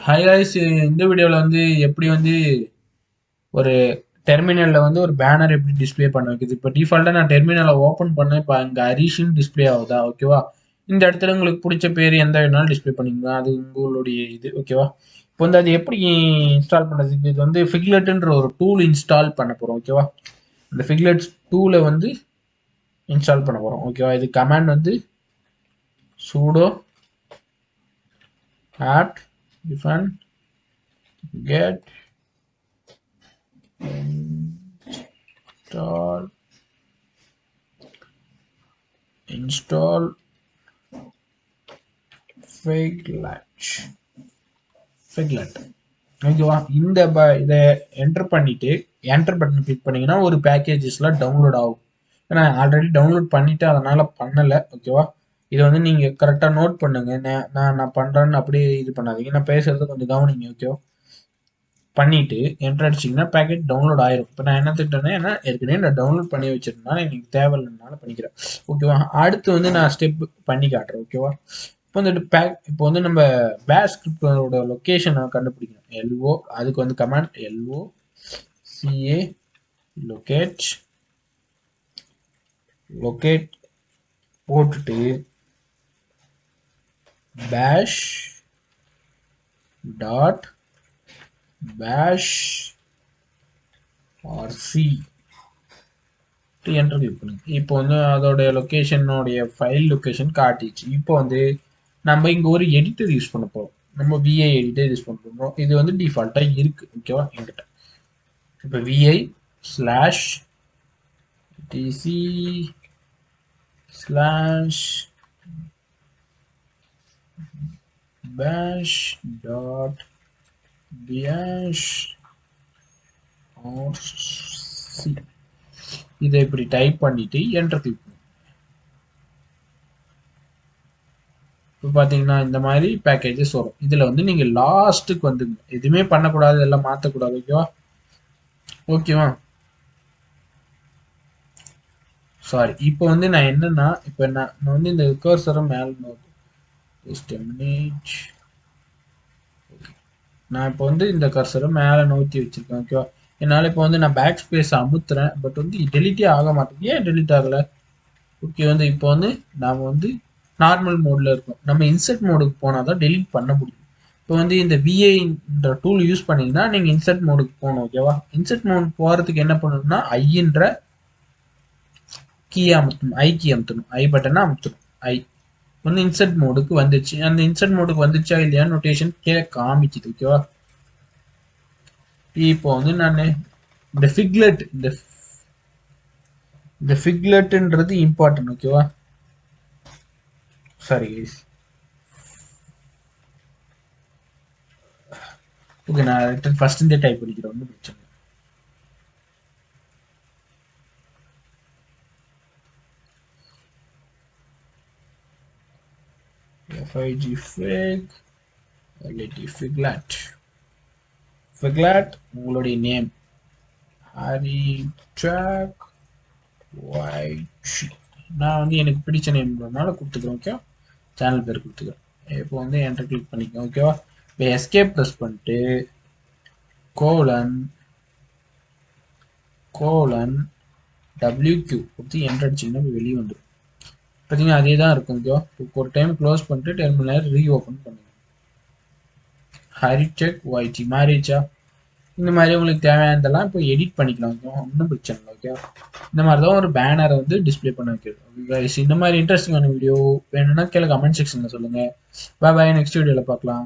Hi guys, இந்த வீடியோவில் வந்து எப்படி வந்து ஒரு டெர்மினலில் வந்து ஒரு பேனர் எப்படி டிஸ்ப்ளே பண்ண வைக்குது. இப்போ டிஃபால்ட்டாக நான் டெர்மினலை ஓப்பன் பண்ணேன். இப்போ அங்கே ஹரிஷ்னு டிஸ்ப்ளே ஆகுதா? ஓகேவா. இந்த இடத்துல உங்களுக்கு பிடிச்ச பேர் எந்த வேணாலும் டிஸ்ப்ளே பண்ணிக்கலாம். அது உங்களுடைய இது. ஓகேவா. இப்போ வந்து அது எப்படி இன்ஸ்டால் பண்ணுறதுக்கு, இது வந்து ஃபிக்லெட்டுன்ற ஒரு டூல் இன்ஸ்டால் பண்ண போகிறோம். ஓகேவா. இந்த ஃபிக்லெட் டூலை வந்து இன்ஸ்டால் பண்ண போகிறோம். ஓகேவா. இது கமாண்ட் வந்து sudo apt define get install figlet. ஓகேவா. இதை என்டர் பண்ணிட்டு என்டர் பட்டன் கிளிக் பண்ணீங்கன்னா ஒரு பேக்கேஜஸ்லாம் டவுன்லோட் ஆகும். ஏன்னா ஆல்ரெடி டவுன்லோட் பண்ணிட்டு அதனால பண்ணலை. ஓகேவா. இதை வந்து நீங்க கரெக்டா நோட் பண்ணுங்க. நான் பண்றேன்னு அப்படியே இது பண்ணாதீங்க. நான் பேசுறது கொஞ்சம் கவனிங்க. ஓகேவா. பண்ணிட்டு என்டர் அடிச்சிங்கன்னா பேக்கெட் டவுன்லோட் ஆயிரும். இப்போ நான் என்ன திட்டேன்னா, ஏன்னா ஏற்கனவே நான் டவுன்லோட் பண்ணி வச்சிருந்தனால எனக்கு தேவையில்லைனால பண்ணிக்கிறேன். ஓகேவா. அடுத்து வந்து நான் ஸ்டெப் பண்ணி காட்டுறேன். ஓகேவா. இப்போ வந்து நம்ம பேஷ் ஸ்கிரிப்டோட லொக்கேஷனை கண்டுபிடிக்கணும். எல்ஓ அதுக்கு வந்து கமாண்ட் எல்ஓ சிஏ லொகேட் போட்டுட்டு பேஷ் டாட் பேஷ் ஆர்சி என்டர் கிளிக் பண்ணுங்க. இப்போ வந்து அதோடைய லொக்கேஷனுடைய ஃபைல் லொக்கேஷன் காட்டிச்சு. இப்போ வந்து நம்ம இங்க ஒரு எடிட்டர் யூஸ் பண்ண போறோம். நம்ம விஐ எடிட்டர் யூஸ் பண்ண போறோம். இது வந்து டிஃபால்ட்டா இருக்கு. ஓகேவா. என்கிட்ட இப்போ விஐ ஸ்லாஷ் டிசி ஸ்லாஷ் பேஷ் டாட் பேஷ் ஆர்சி இதை இப்படி டைப் பண்ணிட்டு என்டர் கிளிக் பண்ணுங்க. இப்போ பார்த்தீங்கன்னா இந்த மாதிரி பேக்கேஜஸ் வரும். இதில் வந்து நீங்கள் லாஸ்ட்டுக்கு வந்துங்க. எதுவுமே பண்ணக்கூடாது, எல்லாம் மாற்றக்கூடாது. ஓகேவா. ஓகேவா. சாரி. இப்போ வந்து நான் என்னன்னா, இப்போ நான் வந்து இந்த கர்சரை மேலே நான் இப்போ வந்து இந்த கர்சரை மேலே நோக்கி வச்சிருக்கேன். ஓகேவா. என்னால் இப்போ வந்து நான் பேக் ஸ்பேஸ் அமுத்துறேன். பட் வந்து டெலிட்டே ஆக மாட்டேங்குது. ஏன் டெலிட் ஆகலை? ஓகே. வந்து இப்போ வந்து நாம் வந்து நார்மல் மோடில் இருக்கும். நம்ம இன்சர்ட் மோடுக்கு போனால் தான் டெலிட் பண்ண முடியும். இப்போ வந்து இந்த விஐன்ற டூல் யூஸ் பண்ணீங்கன்னா நீங்கள் இன்சர்ட் மோடுக்கு போகணும். ஓகேவா. இன்சர்ட் மோட் போகிறதுக்கு என்ன பண்ணணும்னா ஐன்ற கீயை அமுத்தணும். ஐ கீ அமுத்தணும். ஐ பட்டனை அமுத்தணும். ஐ வந்து இன்சர்ட் மோடுக்கு வந்துச்சு. அந்த இன்சர்ட் மோடுக்கு வந்துச்சா இல்லையா நோட்டேஷன் கீழே காமிக்குது. ஓகேவா. இப்போ வந்து நான் இந்த ஃபிக்லெட்ன்றது இம்பார்ட்டன்ட். ஓகேவா. Sorry guys. ஓகே. நான் ஃபர்ஸ்ட் இந்த டைப் பண்ணிக்கிறேன். ஒன்றும் பிரச்சனை இல்லை. FIG fig LT figlet உங்களுடைய நேம் ஹரி ட்ராக் ஒயிட். நான் வந்து எனக்கு பிடிச்ச நேம்ன்றதுனால கொடுத்துக்கிறேன். ஓகே. சேனல் பேர் கொடுத்துக்கிறேன். இப்போ வந்து என்டர் கிளிக் பண்ணிக்கோங்க. ஓகேவா. இப்போ எஸ்கேப் ப்ரெஸ் பண்ணிட்டு கோலன் WQ கொடுத்து என்டர் அடிச்சிங்கன்னா வெளியே வந்துடும். பார்த்தீங்கன்னா அதே தான் இருக்கும். ஓகேவா. ஒரு டைம் க்ளோஸ் பண்ணிட்டு டெர்மினல் ரீஓப்பன் பண்ணுங்க. ஹரிடெக் ஒய்டி மாறிச்சா. இந்த மாதிரி உங்களுக்கு தேவையானதெல்லாம் இப்போ எடிட் பண்ணிக்கலாம். ஒன்றும் பிரச்சனை இல்லை. ஓகே. இந்த மாதிரி தான் ஒரு பேனரை வந்து டிஸ்பிளே பண்ண வைக்கிறது. இந்த மாதிரி இன்ட்ரெஸ்டிங்கான வீடியோ வேணும்னா கீழே கமெண்ட் செக்ஷனில் சொல்லுங்கள். பாய். நெக்ஸ்ட் வீடியோவில் பார்க்கலாம்.